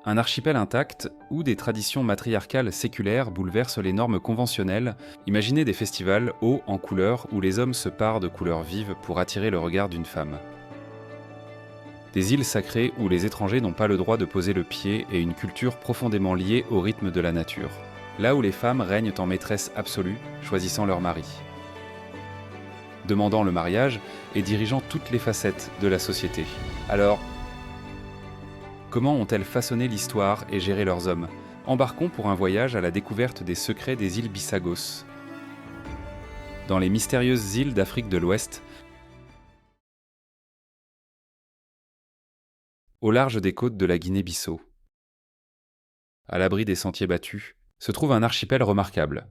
Un archipel intact où des traditions matriarcales séculaires bouleversent les normes conventionnelles. Imaginez des festivals hauts en couleurs où les hommes se parent de couleurs vives pour attirer le regard d'une femme. Des îles sacrées où les étrangers n'ont pas le droit de poser le pied et une culture profondément liée au rythme de la nature. Là où les femmes règnent en maîtresse absolue, choisissant leur mari. Demandant le mariage et dirigeant toutes les facettes de la société. Alors, comment ont-elles façonné l'histoire et géré leurs hommes? Embarquons pour un voyage à la découverte des secrets des îles Bissagos. Dans les mystérieuses îles d'Afrique de l'Ouest, au large des côtes de la Guinée-Bissau. À l'abri des sentiers battus, se trouve un archipel remarquable.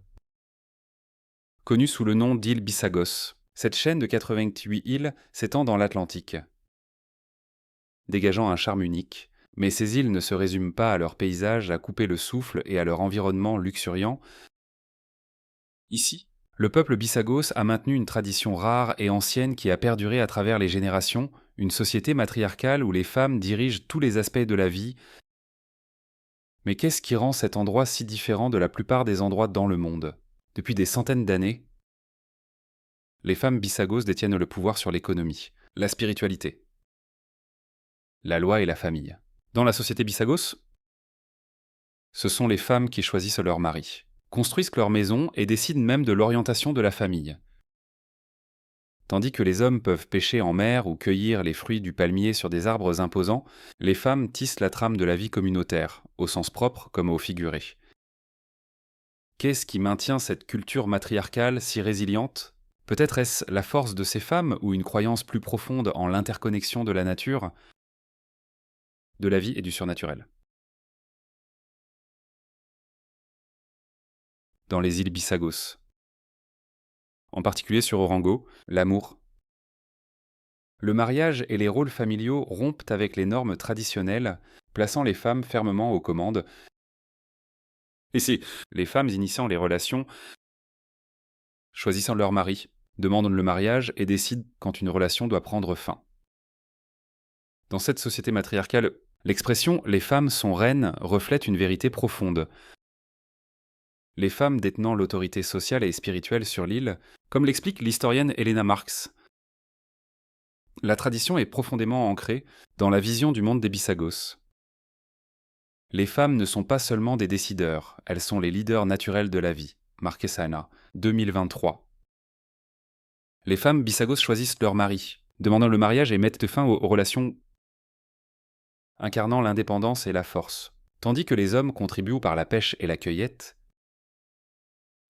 Connu sous le nom d'île Bissagos, cette chaîne de 88 îles s'étend dans l'Atlantique, dégageant un charme unique. Mais ces îles ne se résument pas à leur paysage à couper le souffle et à leur environnement luxuriant. Ici, le peuple Bissagos a maintenu une tradition rare et ancienne qui a perduré à travers les générations, une société matriarcale où les femmes dirigent tous les aspects de la vie. Mais qu'est-ce qui rend cet endroit si différent de la plupart des endroits dans le monde? Depuis des centaines d'années, les femmes Bissagos détiennent le pouvoir sur l'économie, la spiritualité, la loi et la famille. Dans la société Bissagos, ce sont les femmes qui choisissent leur mari, construisent leur maison et décident même de l'orientation de la famille. Tandis que les hommes peuvent pêcher en mer ou cueillir les fruits du palmier sur des arbres imposants, les femmes tissent la trame de la vie communautaire, au sens propre comme au figuré. Qu'est-ce qui maintient cette culture matriarcale si résiliente? Peut-être est-ce la force de ces femmes ou une croyance plus profonde en l'interconnexion de la nature, de la vie et du surnaturel. Dans les îles Bissagos, en particulier sur Orango, l'amour. Le mariage et les rôles familiaux rompent avec les normes traditionnelles, plaçant les femmes fermement aux commandes. Ici, les femmes initiant les relations, choisissant leur mari, demandent le mariage et décident quand une relation doit prendre fin. Dans cette société matriarcale, l'expression « les femmes sont reines » reflète une vérité profonde. Les femmes détenant l'autorité sociale et spirituelle sur l'île, comme l'explique l'historienne Helena Marx. La tradition est profondément ancrée dans la vision du monde des Bissagos. Les femmes ne sont pas seulement des décideurs, elles sont les leaders naturels de la vie. Marquesana, 2023. Les femmes Bissagos choisissent leur mari, demandant le mariage et mettent fin aux relations incarnant l'indépendance et la force. Tandis que les hommes contribuent par la pêche et la cueillette,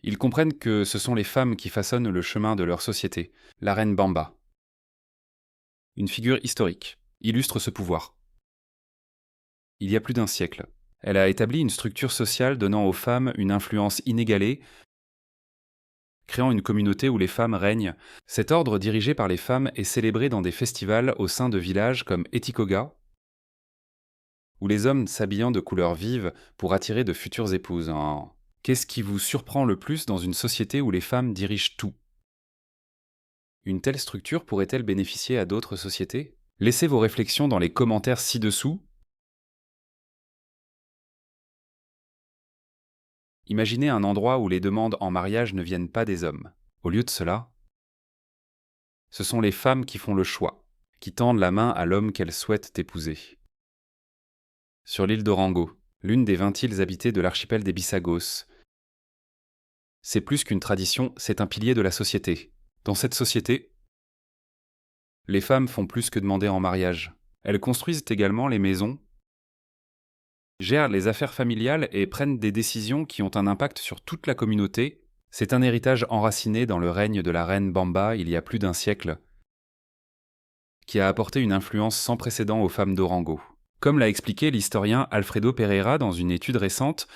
ils comprennent que ce sont les femmes qui façonnent le chemin de leur société, la reine Bamba. Une figure historique illustre ce pouvoir. Il y a plus d'un siècle, elle a établi une structure sociale donnant aux femmes une influence inégalée, créant une communauté où les femmes règnent. Cet ordre dirigé par les femmes est célébré dans des festivals au sein de villages comme Etikoga, où les hommes s'habillant de couleurs vives pour attirer de futures épouses. Qu'est-ce qui vous surprend le plus dans une société où les femmes dirigent tout? Une telle structure pourrait-elle bénéficier à d'autres sociétés? Laissez vos réflexions dans les commentaires ci-dessous. Imaginez un endroit où les demandes en mariage ne viennent pas des hommes. Au lieu de cela, ce sont les femmes qui font le choix, qui tendent la main à l'homme qu'elles souhaitent épouser. Sur l'île d'Orango, l'une des 20 îles habitées de l'archipel des Bissagos, c'est plus qu'une tradition, c'est un pilier de la société. Dans cette société, les femmes font plus que demander en mariage. Elles construisent également les maisons, gèrent les affaires familiales et prennent des décisions qui ont un impact sur toute la communauté. C'est un héritage enraciné dans le règne de la reine Bamba il y a plus d'un siècle, qui a apporté une influence sans précédent aux femmes d'Orango. Comme l'a expliqué l'historien Alfredo Pereira dans une étude récente,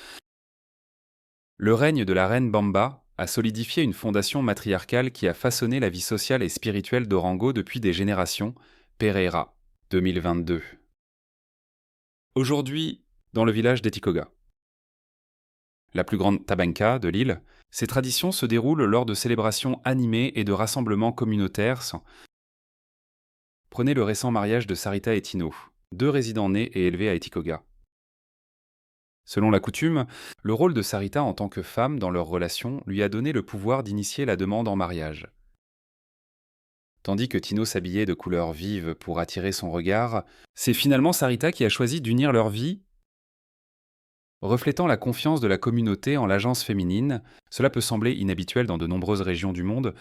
le règne de la reine Bamba a solidifié une fondation matriarcale qui a façonné la vie sociale et spirituelle d'Orango depuis des générations. Pereira, 2022. Aujourd'hui, dans le village d'Etikoga, la plus grande tabanka de l'île, ces traditions se déroulent lors de célébrations animées et de rassemblements communautaires. Prenez le récent mariage de Sarita et Tino, 2 résidents nés et élevés à Etikoga. Selon la coutume, le rôle de Sarita en tant que femme dans leur relation lui a donné le pouvoir d'initier la demande en mariage. Tandis que Tino s'habillait de couleurs vives pour attirer son regard, c'est finalement Sarita qui a choisi d'unir leur vie, reflétant la confiance de la communauté en l'agence féminine. Cela peut sembler inhabituel dans de nombreuses régions du monde,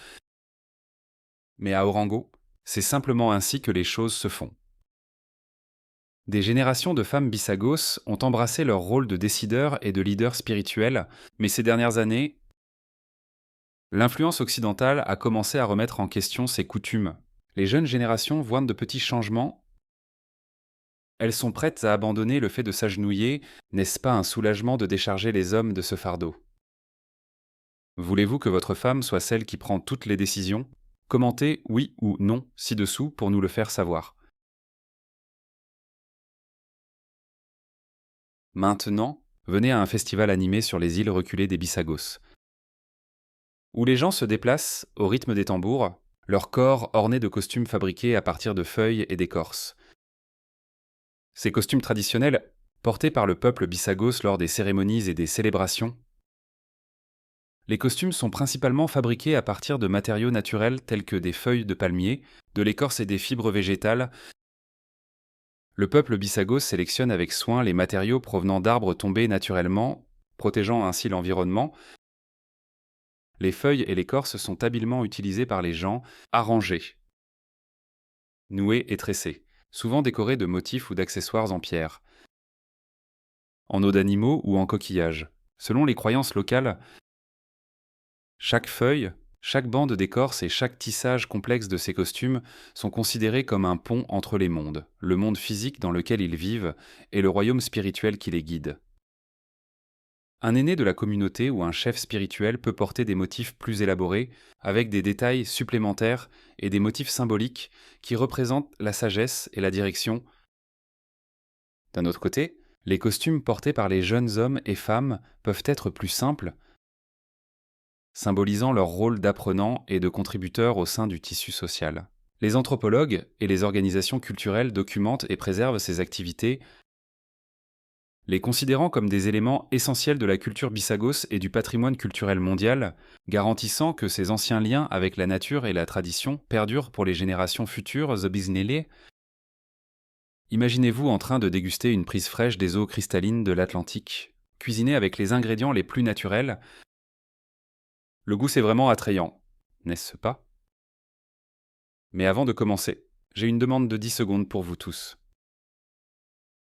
mais à Orango, c'est simplement ainsi que les choses se font. Des générations de femmes Bisagos ont embrassé leur rôle de décideurs et de leaders spirituels, mais ces dernières années, l'influence occidentale a commencé à remettre en question ces coutumes. Les jeunes générations voient de petits changements. Elles sont prêtes à abandonner le fait de s'agenouiller. N'est-ce pas un soulagement de décharger les hommes de ce fardeau? Voulez-vous que votre femme soit celle qui prend toutes les décisions? Commentez oui ou non ci-dessous pour nous le faire savoir. Maintenant, venez à un festival animé sur les îles reculées des Bisagos, où les gens se déplacent au rythme des tambours, leur corps ornés de costumes fabriqués à partir de feuilles et d'écorces. Ces costumes traditionnels, portés par le peuple Bisagos lors des cérémonies et des célébrations, les costumes sont principalement fabriqués à partir de matériaux naturels tels que des feuilles de palmier, de l'écorce et des fibres végétales. Le peuple Bisagos sélectionne avec soin les matériaux provenant d'arbres tombés naturellement, protégeant ainsi l'environnement. Les feuilles et l'écorce sont habilement utilisées par les gens, arrangées, nouées et tressées, souvent décorées de motifs ou d'accessoires en pierre, en os d'animaux ou en coquillages. Selon les croyances locales, chaque feuille, chaque bande d'écorce et chaque tissage complexe de ces costumes sont considérés comme un pont entre les mondes, le monde physique dans lequel ils vivent et le royaume spirituel qui les guide. Un aîné de la communauté ou un chef spirituel peut porter des motifs plus élaborés, avec des détails supplémentaires et des motifs symboliques qui représentent la sagesse et la direction. D'un autre côté, les costumes portés par les jeunes hommes et femmes peuvent être plus simples, symbolisant leur rôle d'apprenant et de contributeur au sein du tissu social. Les anthropologues et les organisations culturelles documentent et préservent ces activités, les considérant comme des éléments essentiels de la culture Bisagos et du patrimoine culturel mondial, garantissant que ces anciens liens avec la nature et la tradition perdurent pour les générations futures. The Bisnele. Imaginez-vous en train de déguster une prise fraîche des eaux cristallines de l'Atlantique, cuisinée avec les ingrédients les plus naturels. Le goût c'est vraiment attrayant, n'est-ce pas? Mais avant de commencer, j'ai une demande de 10 secondes pour vous tous.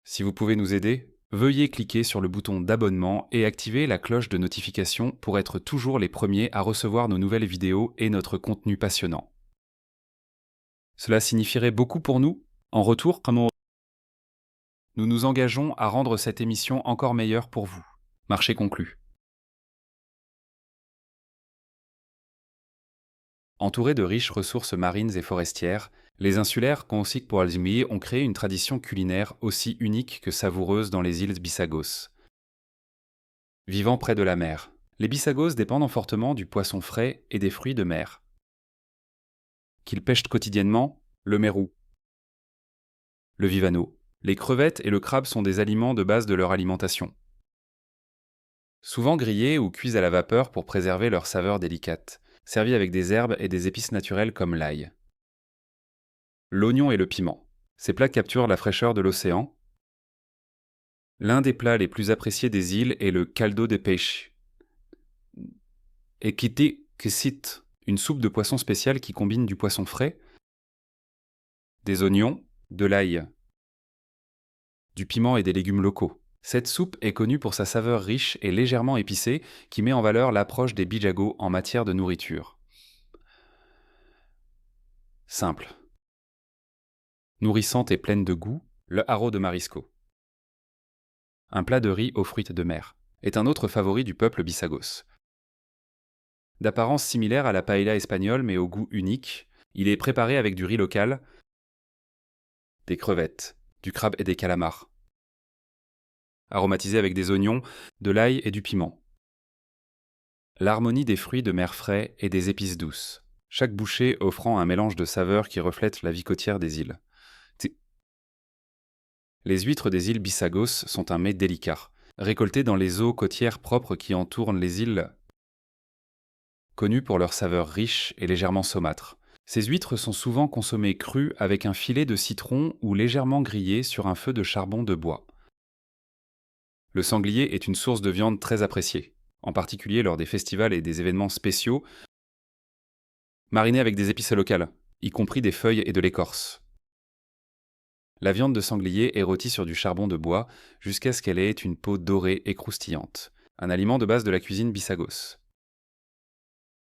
Si vous pouvez nous aider, veuillez cliquer sur le bouton d'abonnement et activer la cloche de notification pour être toujours les premiers à recevoir nos nouvelles vidéos et notre contenu passionnant. Cela signifierait beaucoup pour nous. En retour, nous nous engageons à rendre cette émission encore meilleure pour vous. Marché conclu. Entourés de riches ressources marines et forestières, les insulaires Consik pour Alzimi ont créé une tradition culinaire aussi unique que savoureuse dans les îles Bisagos. Vivant près de la mer, les Bisagos dépendent fortement du poisson frais et des fruits de mer. Qu'ils pêchent quotidiennement, le mérou, le vivano, les crevettes et le crabe sont des aliments de base de leur alimentation. Souvent grillés ou cuits à la vapeur pour préserver leur saveur délicate, servis avec des herbes et des épices naturelles comme l'ail. L'oignon et le piment. Ces plats capturent la fraîcheur de l'océan. L'un des plats les plus appréciés des îles est le caldo de peixe. Ekiti kisit, une soupe de poisson spéciale qui combine du poisson frais, des oignons, de l'ail, du piment et des légumes locaux. Cette soupe est connue pour sa saveur riche et légèrement épicée qui met en valeur l'approche des Bijagos en matière de nourriture. Simple, nourrissante et pleine de goût, le haro de marisco. Un plat de riz aux fruits de mer est un autre favori du peuple Bisagos. D'apparence similaire à la paella espagnole mais au goût unique, il est préparé avec du riz local, des crevettes, du crabe et des calamars. Aromatisé avec des oignons, de l'ail et du piment. L'harmonie des fruits de mer frais et des épices douces, chaque bouchée offrant un mélange de saveurs qui reflète la vie côtière des îles. Les huîtres des îles Bisagos sont un mets délicat, récoltées dans les eaux côtières propres qui entourent les îles, connues pour leur saveur riche et légèrement saumâtre. Ces huîtres sont souvent consommées crues avec un filet de citron ou légèrement grillées sur un feu de charbon de bois. Le sanglier est une source de viande très appréciée, en particulier lors des festivals et des événements spéciaux, marinés avec des épices locales, y compris des feuilles et de l'écorce. La viande de sanglier est rôtie sur du charbon de bois jusqu'à ce qu'elle ait une peau dorée et croustillante, un aliment de base de la cuisine Bisagos.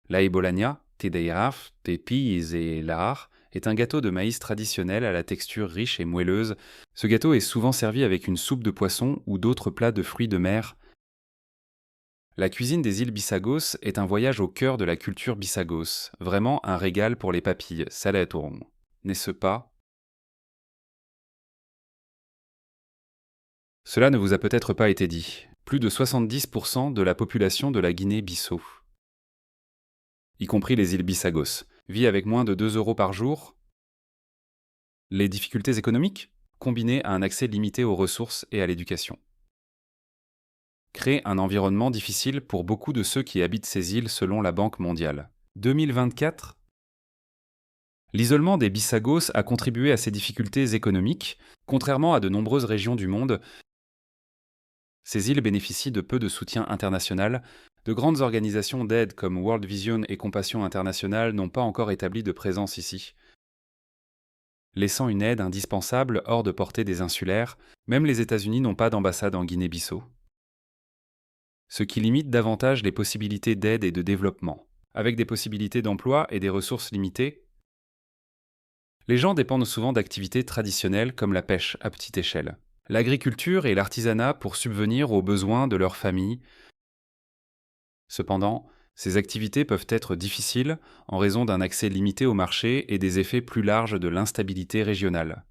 La ebolania, tedeiraf, tepis et lahar, est un gâteau de maïs traditionnel à la texture riche et moelleuse. Ce gâteau est souvent servi avec une soupe de poisson ou d'autres plats de fruits de mer. La cuisine des îles Bisagos est un voyage au cœur de la culture Bisagos, vraiment un régal pour les papilles, salaturong. N'est-ce pas? Cela ne vous a peut-être pas été dit. Plus de 70% de la population de la Guinée-Bissau, y compris les îles Bisagos, vit avec moins de 2 euros par jour. Les difficultés économiques, combinées à un accès limité aux ressources et à l'éducation, créent un environnement difficile pour beaucoup de ceux qui habitent ces îles selon la Banque mondiale. 2024. L'isolement des Bisagos a contribué à ces difficultés économiques. Contrairement à de nombreuses régions du monde, ces îles bénéficient de peu de soutien international. De grandes organisations d'aide comme World Vision et Compassion Internationale n'ont pas encore établi de présence ici, laissant une aide indispensable hors de portée des insulaires. Même les États-Unis n'ont pas d'ambassade en Guinée-Bissau, ce qui limite davantage les possibilités d'aide et de développement. Avec des possibilités d'emploi et des ressources limitées, les gens dépendent souvent d'activités traditionnelles comme la pêche à petite échelle, l'agriculture et l'artisanat pour subvenir aux besoins de leur famille. Cependant, ces activités peuvent être difficiles en raison d'un accès limité au marché et des effets plus larges de l'instabilité régionale,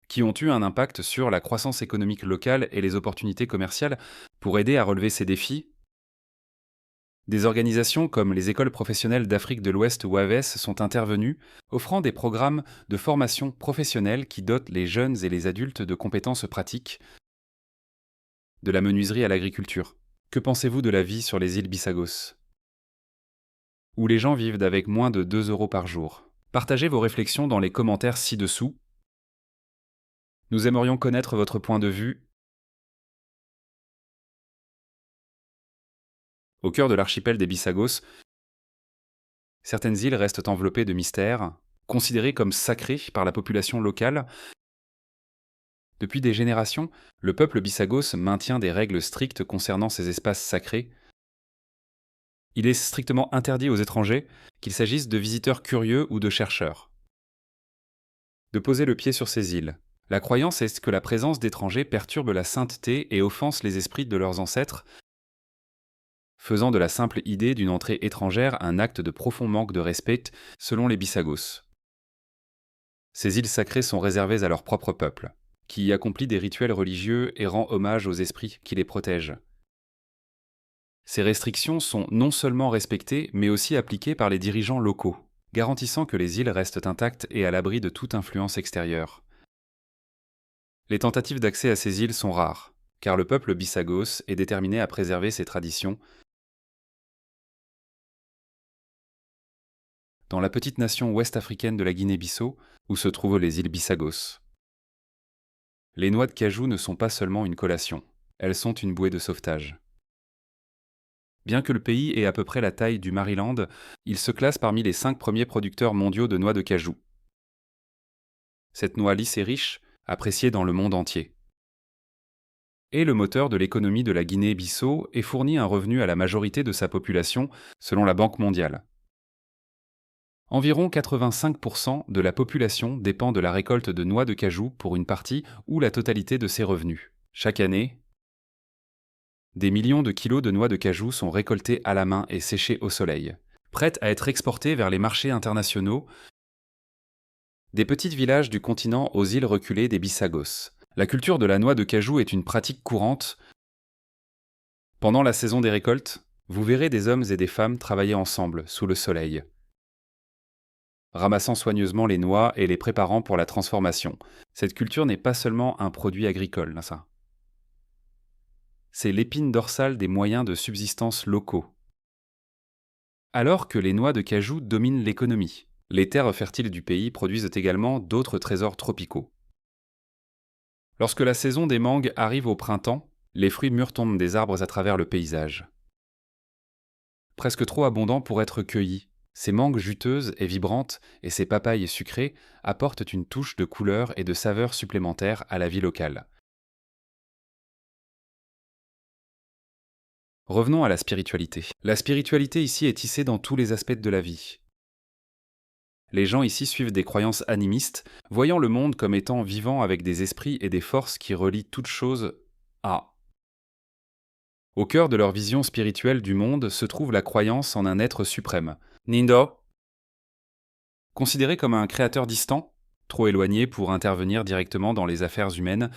qui ont eu un impact sur la croissance économique locale et les opportunités commerciales. Pour aider à relever ces défis, des organisations comme les écoles professionnelles d'Afrique de l'Ouest ou AVES sont intervenues, offrant des programmes de formation professionnelle qui dotent les jeunes et les adultes de compétences pratiques, de la menuiserie à l'agriculture. Que pensez-vous de la vie sur les îles Bisagos, où les gens vivent avec moins de 2 euros par jour? Partagez vos réflexions dans les commentaires ci-dessous. Nous aimerions connaître votre point de vue. Au cœur de l'archipel des Bisagos, certaines îles restent enveloppées de mystères, considérées comme sacrées par la population locale. Depuis des générations, le peuple Bisagos maintient des règles strictes concernant ces espaces sacrés. Il est strictement interdit aux étrangers, qu'il s'agisse de visiteurs curieux ou de chercheurs, de poser le pied sur ces îles. La croyance est que la présence d'étrangers perturbe la sainteté et offense les esprits de leurs ancêtres, faisant de la simple idée d'une entrée étrangère un acte de profond manque de respect, selon les Bisagos. Ces îles sacrées sont réservées à leur propre peuple, qui y accomplit des rituels religieux et rend hommage aux esprits qui les protègent. Ces restrictions sont non seulement respectées, mais aussi appliquées par les dirigeants locaux, garantissant que les îles restent intactes et à l'abri de toute influence extérieure. Les tentatives d'accès à ces îles sont rares, car le peuple Bisagos est déterminé à préserver ses traditions. Dans la petite nation ouest-africaine de la Guinée-Bissau, où se trouvent les îles Bisagos, les noix de cajou ne sont pas seulement une collation, elles sont une bouée de sauvetage. Bien que le pays ait à peu près la taille du Maryland, il se classe parmi les 5 premiers producteurs mondiaux de noix de cajou. Cette noix lisse et riche, appréciée dans le monde entier, est le moteur de l'économie de la Guinée-Bissau et fournit un revenu à la majorité de sa population, selon la Banque mondiale. Environ 85% de la population dépend de la récolte de noix de cajou pour une partie ou la totalité de ses revenus. Chaque année, des millions de kilos de noix de cajou sont récoltés à la main et séchés au soleil, prêtes à être exportées vers les marchés internationaux, des petits villages du continent aux îles reculées des Bisagos. La culture de la noix de cajou est une pratique courante. Pendant la saison des récoltes, vous verrez des hommes et des femmes travailler ensemble sous le soleil, ramassant soigneusement les noix et les préparant pour la transformation. Cette culture n'est pas seulement un produit agricole, ça. c'est l'épine dorsale des moyens de subsistance locaux. Alors que les noix de cajou dominent l'économie, les terres fertiles du pays produisent également d'autres trésors tropicaux. Lorsque la saison des mangues arrive au printemps, les fruits mûrs tombent des arbres à travers le paysage. Presque trop abondants pour être cueillis, ces mangues juteuses et vibrantes et ces papayes sucrées apportent une touche de couleur et de saveur supplémentaire à la vie locale. Revenons à la spiritualité. La spiritualité ici est tissée dans tous les aspects de la vie. Les gens ici suivent des croyances animistes, voyant le monde comme étant vivant avec des esprits et des forces qui relient toutes choses à. Au cœur de leur vision spirituelle du monde se trouve la croyance en un être suprême, Nindo, considéré comme un créateur distant, trop éloigné pour intervenir directement dans les affaires humaines.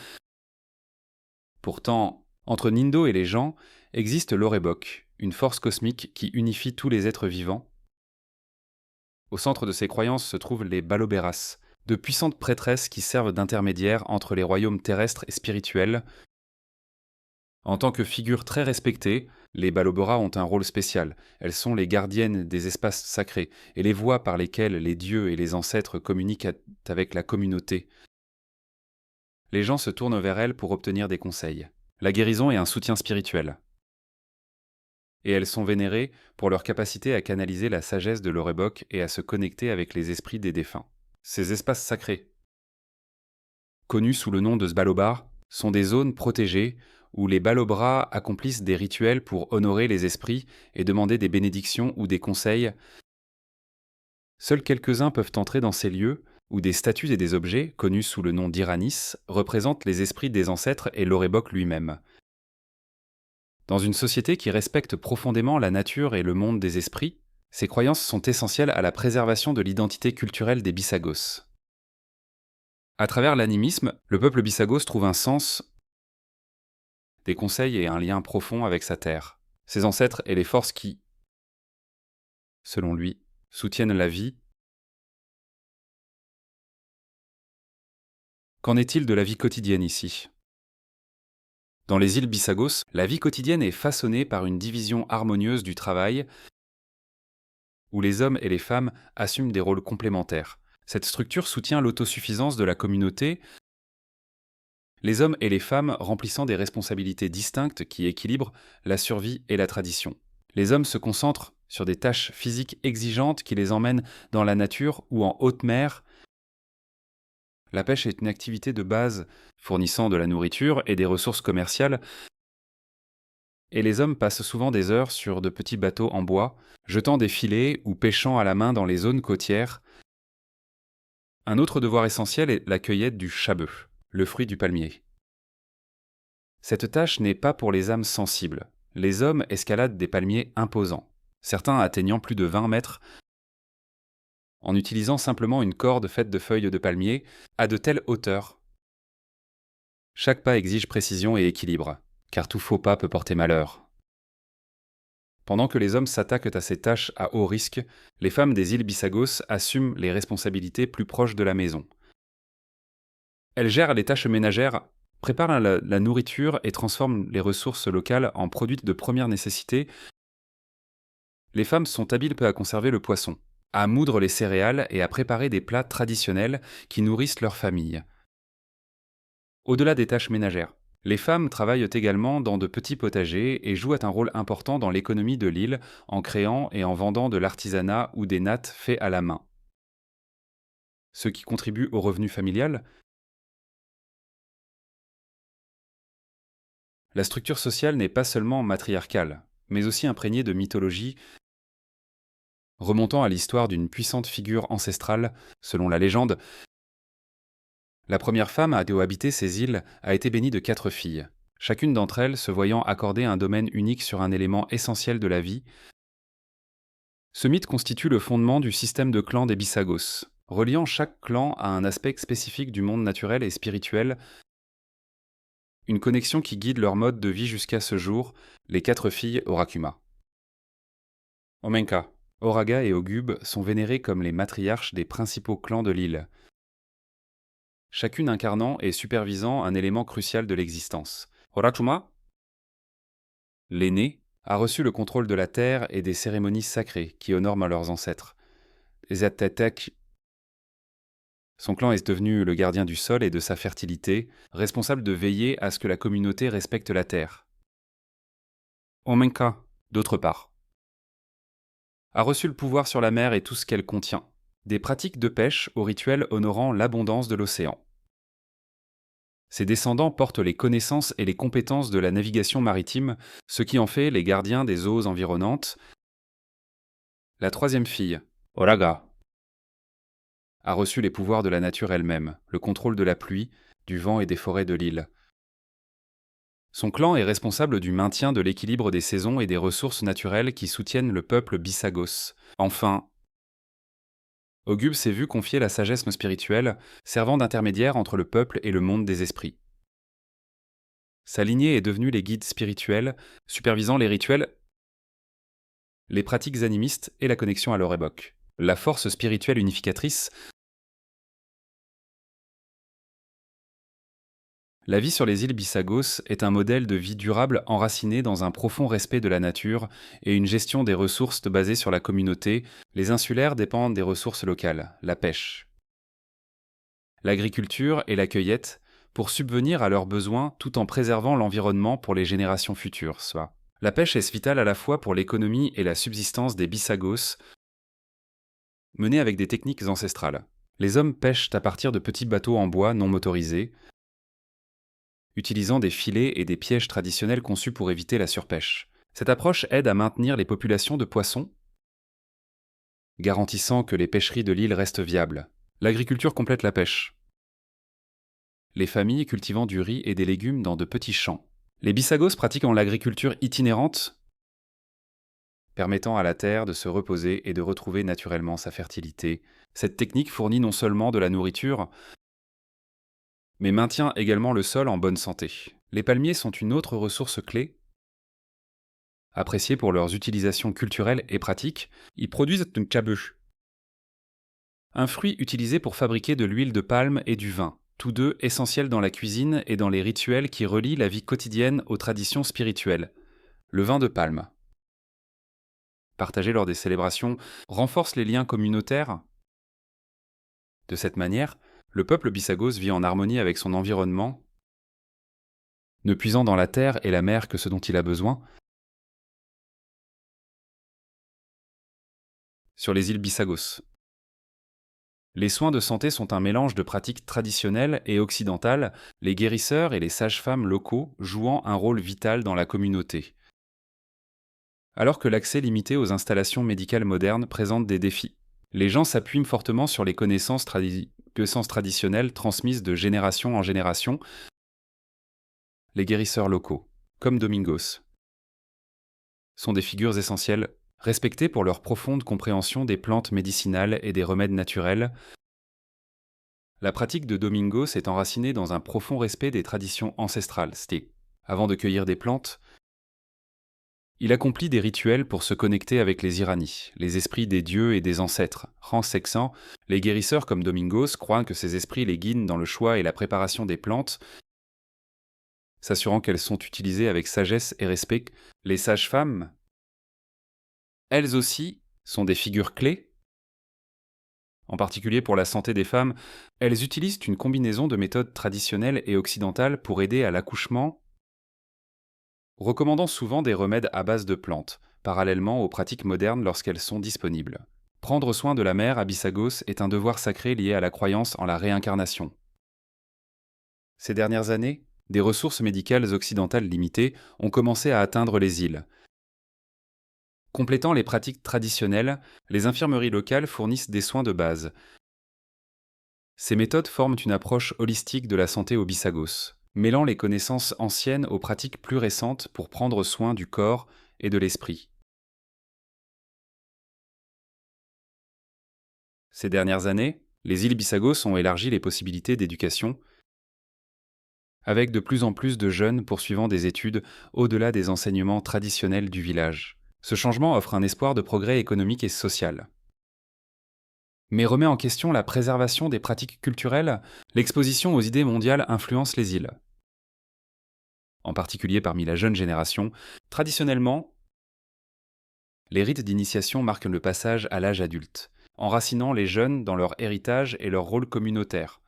Pourtant, entre Nindo et les gens, existe l'Orebok, une force cosmique qui unifie tous les êtres vivants. Au centre de ces croyances se trouvent les Baloberas, de puissantes prêtresses qui servent d'intermédiaires entre les royaumes terrestres et spirituels. En tant que figures très respectées, les Baloberas ont un rôle spécial. Elles sont les gardiennes des espaces sacrés et les voies par lesquelles les dieux et les ancêtres communiquent avec la communauté. Les gens se tournent vers elles pour obtenir des conseils, la guérison et un soutien spirituel. Et elles sont vénérées pour leur capacité à canaliser la sagesse de l'Orebok et à se connecter avec les esprits des défunts. Ces espaces sacrés, connus sous le nom de Sbalobar, sont des zones protégées où les Balobras accomplissent des rituels pour honorer les esprits et demander des bénédictions ou des conseils. Seuls quelques-uns peuvent entrer dans ces lieux où des statues et des objets, connus sous le nom d'Iranis, représentent les esprits des ancêtres et l'Orebok lui-même. Dans une société qui respecte profondément la nature et le monde des esprits, ces croyances sont essentielles à la préservation de l'identité culturelle des Bisagos. À travers l'animisme, le peuple Bisagos trouve un sens, des conseils et un lien profond avec sa terre, ses ancêtres et les forces qui, selon lui, soutiennent la vie. Qu'en est-il de la vie quotidienne ici ? Dans les îles Bisagos, la vie quotidienne est façonnée par une division harmonieuse du travail où les hommes et les femmes assument des rôles complémentaires. Cette structure soutient l'autosuffisance de la communauté, les hommes et les femmes remplissant des responsabilités distinctes qui équilibrent la survie et la tradition. Les hommes se concentrent sur des tâches physiques exigeantes qui les emmènent dans la nature ou en haute mer. La pêche est une activité de base fournissant de la nourriture et des ressources commerciales, et les hommes passent souvent des heures sur de petits bateaux en bois, jetant des filets ou pêchant à la main dans les zones côtières. Un autre devoir essentiel est la cueillette du chabeu, le fruit du palmier. Cette tâche n'est pas pour les âmes sensibles. Les hommes escaladent des palmiers imposants, certains atteignant plus de 20 mètres, en utilisant simplement une corde faite de feuilles de palmier à de telles hauteurs. Chaque pas exige précision et équilibre, car tout faux pas peut porter malheur. Pendant que les hommes s'attaquent à ces tâches à haut risque, les femmes des îles Bisagos assument les responsabilités plus proches de la maison. Elles gèrent les tâches ménagères, préparent la nourriture et transforment les ressources locales en produits de première nécessité. Les femmes sont habiles à conserver le poisson, à moudre les céréales et à préparer des plats traditionnels qui nourrissent leur famille. Au-delà des tâches ménagères, les femmes travaillent également dans de petits potagers et jouent un rôle important dans l'économie de l'île en créant et en vendant de l'artisanat ou des nattes faits à la main. Ce qui contribue au revenu familial. La structure sociale n'est pas seulement matriarcale, mais aussi imprégnée de mythologie, remontant à l'histoire d'une puissante figure ancestrale. Selon la légende, la première femme à cohabiter ces îles a été bénie de 4 filles, chacune d'entre elles se voyant accorder un domaine unique sur un élément essentiel de la vie. Ce mythe constitue le fondement du système de clans des Bisagos, reliant chaque clan à un aspect spécifique du monde naturel et spirituel, une connexion qui guide leur mode de vie jusqu'à ce jour, les 4 filles Orakuma. Omenka, Oraga et Ogub sont vénérés comme les matriarches des principaux clans de l'île, chacune incarnant et supervisant un élément crucial de l'existence. Orakuma L'aîné a reçu le contrôle de la terre et des cérémonies sacrées qui honorent leurs ancêtres. Les Atetek, son clan est devenu le gardien du sol et de sa fertilité, responsable de veiller à ce que la communauté respecte la terre. Omenka, d'autre part, a reçu le pouvoir sur la mer et tout ce qu'elle contient, des pratiques de pêche aux rituels honorant l'abondance de l'océan. Ses descendants portent les connaissances et les compétences de la navigation maritime, ce qui en fait les gardiens des eaux environnantes. La troisième fille, Oraga, a reçu les pouvoirs de la nature elle-même, le contrôle de la pluie, du vent et des forêts de l'île. Son clan est responsable du maintien de l'équilibre des saisons et des ressources naturelles qui soutiennent le peuple Bissagos. Enfin, Ogub s'est vu confier la sagesse spirituelle, servant d'intermédiaire entre le peuple et le monde des esprits. Sa lignée est devenue les guides spirituels, supervisant les rituels, les pratiques animistes et la connexion à leur époque. La force spirituelle unificatrice. La vie sur les îles Bissagos est un modèle de vie durable enraciné dans un profond respect de la nature et une gestion des ressources basée sur la communauté. Les insulaires dépendent des ressources locales, la pêche, l'agriculture et la cueillette, pour subvenir à leurs besoins tout en préservant l'environnement pour les générations futures. Soit. La pêche est vitale à la fois pour l'économie et la subsistance des Bissagos, menée avec des techniques ancestrales. Les hommes pêchent à partir de petits bateaux en bois non motorisés, utilisant des filets et des pièges traditionnels conçus pour éviter la surpêche. Cette approche aide à maintenir les populations de poissons, garantissant que les pêcheries de l'île restent viables. L'agriculture complète la pêche. Les familles cultivant du riz et des légumes dans de petits champs. Les Bissagos pratiquent l'agriculture itinérante, permettant à la terre de se reposer et de retrouver naturellement sa fertilité. Cette technique fournit non seulement de la nourriture, mais maintient également le sol en bonne santé. Les palmiers sont une autre ressource clé. Appréciés pour leurs utilisations culturelles et pratiques, ils produisent un tchabu, un fruit utilisé pour fabriquer de l'huile de palme et du vin, tous deux essentiels dans la cuisine et dans les rituels qui relient la vie quotidienne aux traditions spirituelles. Le vin de palme, partagé lors des célébrations, renforce les liens communautaires. De cette manière, le peuple Bissagos vit en harmonie avec son environnement, ne puisant dans la terre et la mer que ce dont il a besoin. Sur les îles Bissagos, les soins de santé sont un mélange de pratiques traditionnelles et occidentales, les guérisseurs et les sages-femmes locaux jouant un rôle vital dans la communauté. Alors que l'accès limité aux installations médicales modernes présente des défis, les gens s'appuient fortement sur les connaissances traditionnelles transmises de génération en génération. Les guérisseurs locaux, comme Domingos, sont des figures essentielles, respectées pour leur profonde compréhension des plantes médicinales et des remèdes naturels. La pratique de Domingos est enracinée dans un profond respect des traditions ancestrales. Avant de cueillir des plantes, il accomplit des rituels pour se connecter avec les Irani, les esprits des dieux et des ancêtres. Sexant, les guérisseurs comme Domingos croient que ces esprits les guident dans le choix et la préparation des plantes, s'assurant qu'elles sont utilisées avec sagesse et respect. Les sages-femmes, elles aussi, sont des figures clés. En particulier pour la santé des femmes, elles utilisent une combinaison de méthodes traditionnelles et occidentales pour aider à l'accouchement, recommandant souvent des remèdes à base de plantes, parallèlement aux pratiques modernes lorsqu'elles sont disponibles. Prendre soin de la mère à Bissagos est un devoir sacré lié à la croyance en la réincarnation. Ces dernières années, des ressources médicales occidentales limitées ont commencé à atteindre les îles. Complétant les pratiques traditionnelles, les infirmeries locales fournissent des soins de base. Ces méthodes forment une approche holistique de la santé aux Bissagos, mêlant les connaissances anciennes aux pratiques plus récentes pour prendre soin du corps et de l'esprit. Ces dernières années, les îles Bissagos ont élargi les possibilités d'éducation, avec de plus en plus de jeunes poursuivant des études au-delà des enseignements traditionnels du village. Ce changement offre un espoir de progrès économique et social. Mais remet en question la préservation des pratiques culturelles. L'exposition aux idées mondiales influence les îles. en particulier parmi la jeune génération. Traditionnellement, les rites d'initiation marquent le passage à l'âge adulte, enracinant les jeunes dans leur héritage et leur rôle communautaire.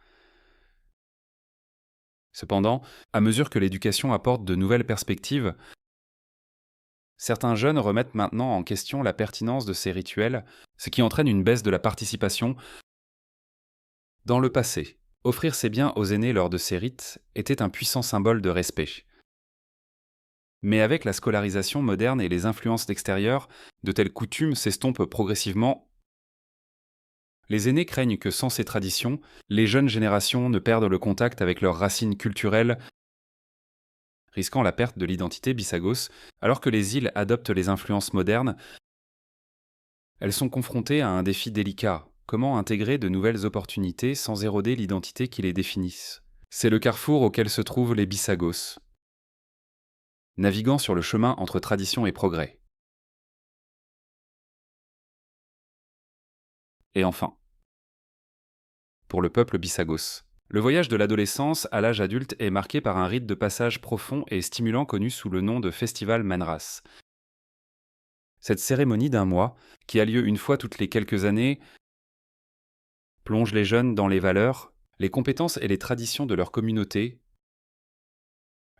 Cependant, à mesure que l'éducation apporte de nouvelles perspectives, certains jeunes remettent maintenant en question la pertinence de ces rituels, ce qui entraîne une baisse de la participation. Dans le passé, offrir ses biens aux aînés lors de ces rites était un puissant symbole de respect. Mais avec la scolarisation moderne et les influences extérieures, de telles coutumes s'estompent progressivement. Les aînés craignent que sans ces traditions, les jeunes générations ne perdent le contact avec leurs racines culturelles, risquant la perte de l'identité Bissagos. Alors que les îles adoptent les influences modernes, elles sont confrontées à un défi délicat. Comment intégrer de nouvelles opportunités sans éroder l'identité qui les définisse? C'est le carrefour auquel se trouvent les Bissagos, naviguant sur le chemin entre tradition et progrès. Et enfin, pour le peuple Bissagos, le voyage de l'adolescence à l'âge adulte est marqué par un rite de passage profond et stimulant connu sous le nom de Festival Manras. Cette cérémonie d'un mois, qui a lieu une fois toutes les quelques années, plonge les jeunes dans les valeurs, les compétences et les traditions de leur communauté.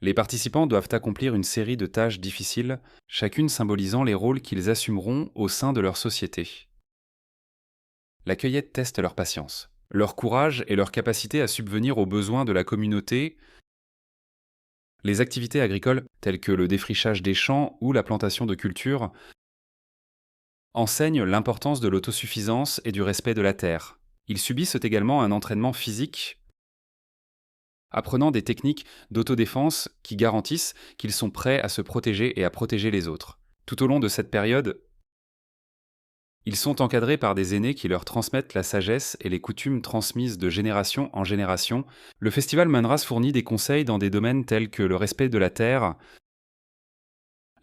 Les participants doivent accomplir une série de tâches difficiles, chacune symbolisant les rôles qu'ils assumeront au sein de leur société. La cueillette teste leur patience, leur courage et leur capacité à subvenir aux besoins de la communauté. Les activités agricoles, telles que le défrichage des champs ou la plantation de cultures, enseignent l'importance de l'autosuffisance et du respect de la terre. Ils subissent également un entraînement physique, apprenant des techniques d'autodéfense qui garantissent qu'ils sont prêts à se protéger et à protéger les autres. Tout au long de cette période, ils sont encadrés par des aînés qui leur transmettent la sagesse et les coutumes transmises de génération en génération. Le festival Manras fournit des conseils dans des domaines tels que le respect de la terre,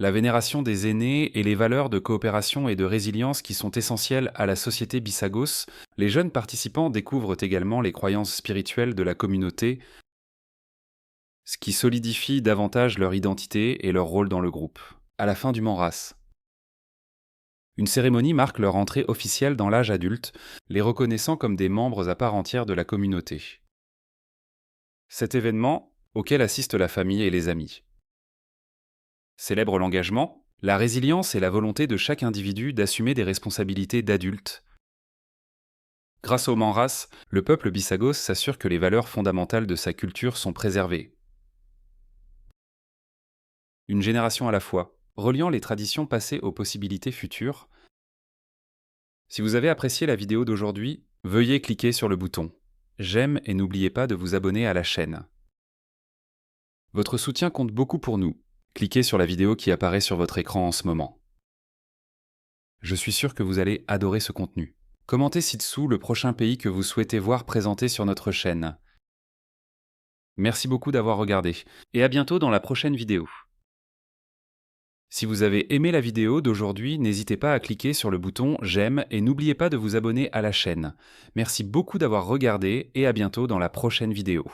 la vénération des aînés et les valeurs de coopération et de résilience qui sont essentielles à la société Bissagos. Les jeunes participants découvrent également les croyances spirituelles de la communauté, ce qui solidifie davantage leur identité et leur rôle dans le groupe. À la fin du Manras, une cérémonie marque leur entrée officielle dans l'âge adulte, les reconnaissant comme des membres à part entière de la communauté. Cet événement, auquel assistent la famille et les amis, célèbre l'engagement, la résilience et la volonté de chaque individu d'assumer des responsabilités d'adulte. Grâce au Manras, le peuple Bissagos s'assure que les valeurs fondamentales de sa culture sont préservées. Une génération à la fois, reliant les traditions passées aux possibilités futures. Si vous avez apprécié la vidéo d'aujourd'hui, veuillez cliquer sur le bouton j'aime et n'oubliez pas de vous abonner à la chaîne. Votre soutien compte beaucoup pour nous. Cliquez sur la vidéo qui apparaît sur votre écran en ce moment. Je suis sûr que vous allez adorer ce contenu. Commentez ci-dessous le prochain pays que vous souhaitez voir présenté sur notre chaîne. Merci beaucoup d'avoir regardé, et à bientôt dans la prochaine vidéo. Si vous avez aimé la vidéo d'aujourd'hui, n'hésitez pas à cliquer sur le bouton j'aime et n'oubliez pas de vous abonner à la chaîne. Merci beaucoup d'avoir regardé et à bientôt dans la prochaine vidéo.